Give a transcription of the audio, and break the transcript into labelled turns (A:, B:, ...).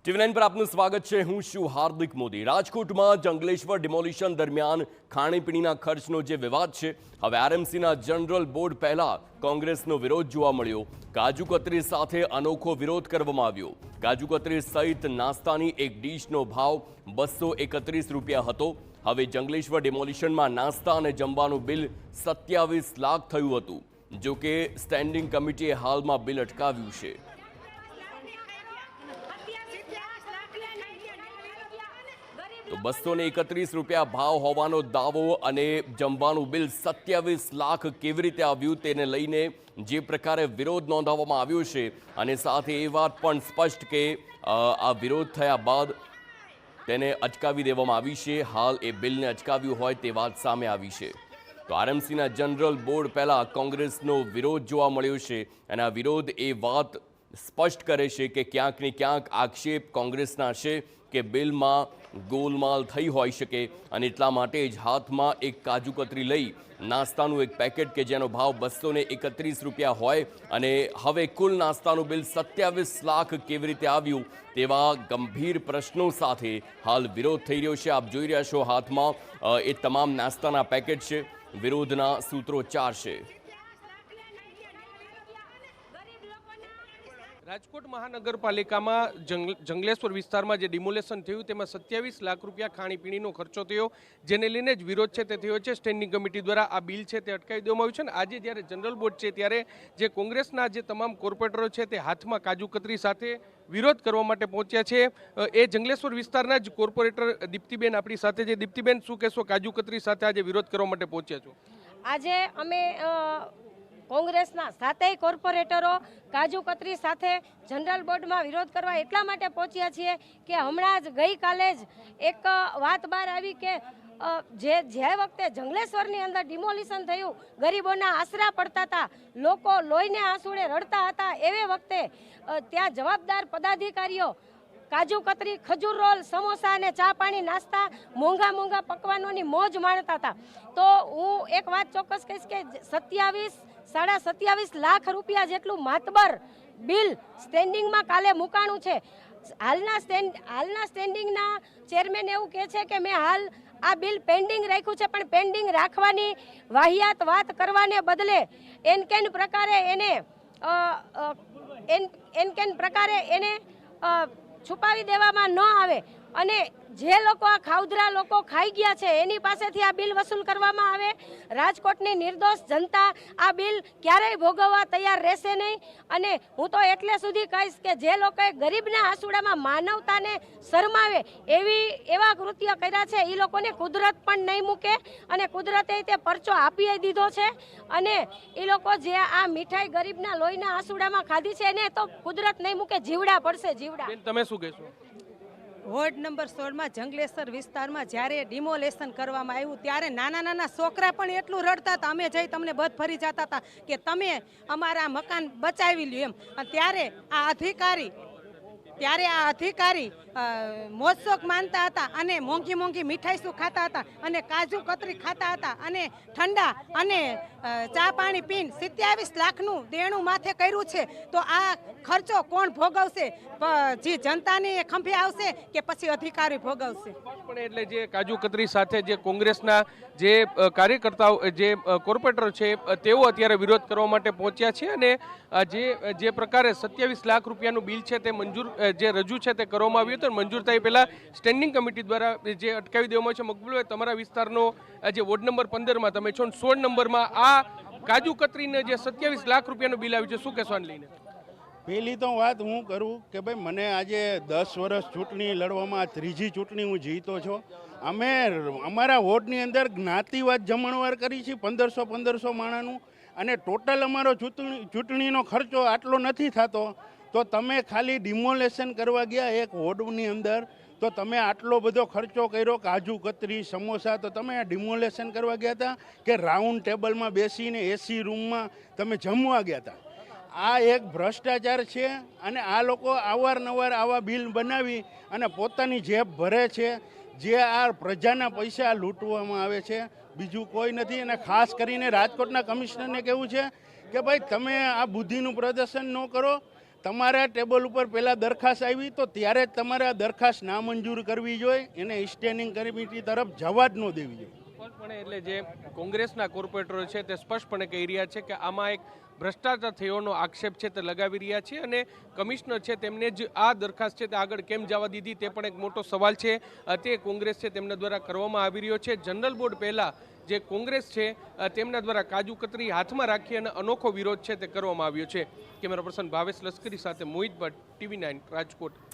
A: ટીવી9 પર આપનું સ્વાગત છે। હું છું હાર્દિક મોદી। રાજકોટમાં જંગલેશ્વર ડિમોલિશન દરમિયાન ખાણીપીણીના ખર્ચનો જે વિવાદ છે, હવે આરએમસીના જનરલ બોર્ડ પહેલા કોંગ્રેસનો વિરોધ જોવા મળ્યો। કાજુ કતરી સાથે અનોખો વિરોધ કરવામાં આવ્યો। કાજુ કતરી સહિત નાસ્તાની એક ડીશનો ભાવ 231 રૂપિયા હતો। હવે જંગલેશ્વર ડિમોલિશનમાં નાસ્તા અને જમવાનું બિલ 27 લાખ થયું હતું। જો કે સ્ટેન્ડિંગ કમિટીએ હાલમાં બિલ અટકાવ્યું છે। તો 231 રૂપિયા ભાવ હોવાનો દાવો અને જમવાનું બિલ 27 લાખ કેવી રીતે આવ્યું તેને લઈને જે પ્રકારે વિરોધ નોંધાવવામાં આવ્યો છે, અને સાથે એ વાત પણ સ્પષ્ટ કે આ વિરોધ થયા બાદ તેને અટકાવી દેવામાં આવી છે। હાલ એ બિલને અટકાવ્યું હોય તે વાત સામે આવી છે। તો આરએમસીના જનરલ બોર્ડ પહેલા કોંગ્રેસનો વિરોધ જોવા મળ્યો છે, અને આ વિરોધ એ વાત સ્પષ્ટ કરે છે કે ક્યાંક ને ક્યાંક આક્ષેપ કોંગ્રેસના છે કે બિલમાં ગોલમાલ થઈ હોઈ શકે, અને એટલા માટે જ હાથમાં એક કાજુ કતરી લઈ નાસ્તાનું એક પેકેટ કે જેનો ભાવ 231 રૂપિયા હોય, અને હવે કુલ નાસ્તાનું બિલ 27 લાખ કેવી રીતે આવ્યું તેવા ગંભીર પ્રશ્નો સાથે હાલ વિરોધ થઈ રહ્યો છે। આપ જોઈ રહ્યા છો હાથમાં એ તમામ નાસ્તાના પેકેટ છે। વિરોધના સૂત્રોચ્ચાર છે।
B: રાજકોટ મહાનગરપાલિકામાં જંગલેશ્વર વિસ્તારમાં જે ડિમોલેશન થયું તેમાં 27 લાખ રૂપિયા ખાણીપીણીનો ખર્ચો થયો, જેને લઈને જ વિરોધ છે તે થયો છે। સ્ટેન્ડિંગ કમિટી દ્વારા આ બિલ છે તે અટકાવી દેવામાં આવ્યું છે, અને આજે જ્યારે જનરલ બોર્ડ છે ત્યારે જે કોંગ્રેસના જે તમામ કોર્પોરેટરો છે તે હાથમાં કાજુ કતરી સાથે વિરોધ કરવા માટે પહોંચ્યા છે। એ જંગલેશ્વર વિસ્તારના જ કોર્પોરેટર દીપ્તિબેન આપણી સાથે છે। દીપ્તિબેન, શું કહેશો, કાજુ કતરી સાથે આજે વિરોધ કરવા માટે પહોંચ્યા છો?
C: આજે અમે કોંગ્રેસના સાતેય કોર્પોરેટરો કાજુ કતરી સાથે જનરલ બોર્ડમાં વિરોધ કરવા એટલા માટે પહોંચ્યા છીએ કે હમણાં જ ગઈકાલે જ એક વાત બહાર આવી કે જે વખતે જંગલેશ્વરની અંદર ડિમોલિશન થયું, ગરીબોના આશરા પડતા હતા, લોકો લોહીને આંસુડે રડતા હતા, એવે વખતે ત્યાં જવાબદાર પદાધિકારીઓ કાજુ કતરી, ખજૂર રોલ, સમોસા અને ચા પાણી નાસ્તા મોંઘા પકવાનોની મોજ માણતા હતા। તો હું એક વાત ચોક્કસ કહીશ કે 27 લાખ રૂપિયા જેટલું માતબર બિલ સ્ટેન્ડિંગમાં કાલે મુકાણું છે। હાલના સ્ટેન્ડિંગના ચેરમેન એવું કહે છે કે મેં હાલ આ બિલ પેન્ડિંગ રાખ્યું છે, પણ પેન્ડિંગ રાખવાની વાહિયાત વાત કરવાને બદલે એનકેન પ્રકારે એને છુપાવી દેવામાં ન આવે, અને જે લોકો આ ખાઉધરા લોકો ખાઈ ગયા છે એની પાસેથી આ બિલ વસૂલ કરવામાં આવે। રાજકોટની નિર્દોષ જનતા આ બિલ ક્યારેય ભોગવવા તૈયાર રહેશે નહીં, અને હું તો એટલે સુધી કહીશ કે જે લોકોએ ગરીબના આંસુડામાં માનવતાને શરમાવે એવા કૃત્ય કર્યા છે એ લોકોને કુદરત પણ નહીં મૂકે, અને કુદરતે તે પરચો આપી દીધો છે, અને એ લોકો જે આ મીઠાઈ ગરીબના લોહીના આંસુડામાં ખાધી છે એને તો કુદરત નહીં મૂકે, જીવડા પડશે, જીવડા।
B: તમે શું કહેશો?
D: વોર્ડ નંબર 16માં જંગલેશ્વર વિસ્તારમાં જ્યારે ડિમોલેશન કરવામાં આવ્યું ત્યારે નાના છોકરા પણ એટલું રડતા હતા, અમે જઈ તમને બધ ફરી જતા હતા કે તમે અમારા મકાન બચાવી લ્યો એમ। અને ત્યારે આ અધિકારી મોજશોખ માનતા હતા, અને મોંઘી મીઠાઈ શું ખાતા હતા, અને કાજુ કતરી ખાતા હતા, અને ઠંડા અને ચા પાણી પીને 27 લાખનું દેણું માથે કર્યું છે। તો આ ખર્ચો કોણ ભોગવશે? જે જનતાની ખંભે આવશે કે પછી અધિકારી ભોગવશે?
B: પણ એટલે જે કાજુ કતરી સાથે જે કોંગ્રેસના જે કાર્યકર્તાઓ, જે કોર્પોરેટર છે તેઓ અત્યારે વિરોધ કરવા માટે પહોંચ્યા છે, અને જે પ્રકારે 27 લાખ રૂપિયાનું બિલ છે તે જે રજૂ છે તે કરવામાં આવ્યું હતું, મંજૂર થાય પહેલા સ્ટેન્ડિંગ કમિટી દ્વારા જે અટકાવી દેવામાં છે। મકબૂલભાઈ, તમારા વિસ્તારનો જે વોર્ડ નંબર 15માં તમે છો, 16 નંબરમાં આ કાજુ કતરીને જે 27 લાખ રૂપિયાનું બિલ આવ્યું છે, શું કહેશો આને લઈને?
E: પહેલી તો વાત હું કરું કે ભાઈ મને આજે 10 વર્ષ ચૂંટણી લડવામાં ત્રીજી ચૂંટણી હું જીતો છું। અમે અમારા વોર્ડની અંદર જ્ઞાતિવાદ જમણવાર કરી છે 1500 માણાનું, અને ટોટલ અમારો ચૂંટણીનો ખર્ચો આટલો નથી થતો, તો તમે ખાલી ડિમોલેશન કરવા ગયા એક વોર્ડની અંદર તો તમે આટલો બધો ખર્ચો કર્યો, કાજુ કતરી, સમોસા, તો તમે ડિમોલેશન કરવા ગયા હતા કે રાઉન્ડ ટેબલમાં બેસીને એસી રૂમમાં તમે જમવા ગયા હતા? આ એક ભ્રષ્ટાચાર છે, અને આ લોકો અવારનવાર આવા બિલ બનાવી અને પોતાની જેબ ભરે છે। જે આ પ્રજાના પૈસા લૂંટવામાં આવે છે, બીજું કોઈ નથી। અને ખાસ કરીને રાજકોટના કમિશનરને કહેવું છે કે ભાઈ તમે આ બુદ્ધિનું પ્રદર્શન ન કરો, તમારા ટેબલ ઉપર પહેલાં દરખાસ્ત આવી તો ત્યારે જ તમારે આ દરખાસ્ત નામંજૂર કરવી જોઈએ, એને સ્ટેન્ડિંગ કમિટી તરફ જવા જ ન દેવી જોઈએ.
B: સ્પષ્ટપણે એટલે જે કોંગ્રેસના કોર્પોરેટરો છે તે સ્પષ્ટપણે કહી રહ્યા છે કે આમાં એક ભ્રષ્ટાચાર થયોનો આક્ષેપ છે તે લગાવી રહ્યા છે અને કમિશનર છે તેમને જ આ દરખાસ્ત છે તે આગળ કેમ જવા દીધી તે પણ એક મોટો સવાલ છે તે કોંગ્રેસ છે તેમના દ્વારા કરવામાં આવી રહ્યો છે. જનરલ બોર્ડ પહેલાં જે કોંગ્રેસ છે તેમના દ્વારા કાજુ કતરી હાથમાં રાખી અને અનોખો વિરોધ છે તે કરવામાં આવ્યો છે. કેમેરા પર્સન ભાવેશ લશ્કરી સાથે મોહિત ભટ્ટ, TV9 રાજકોટ.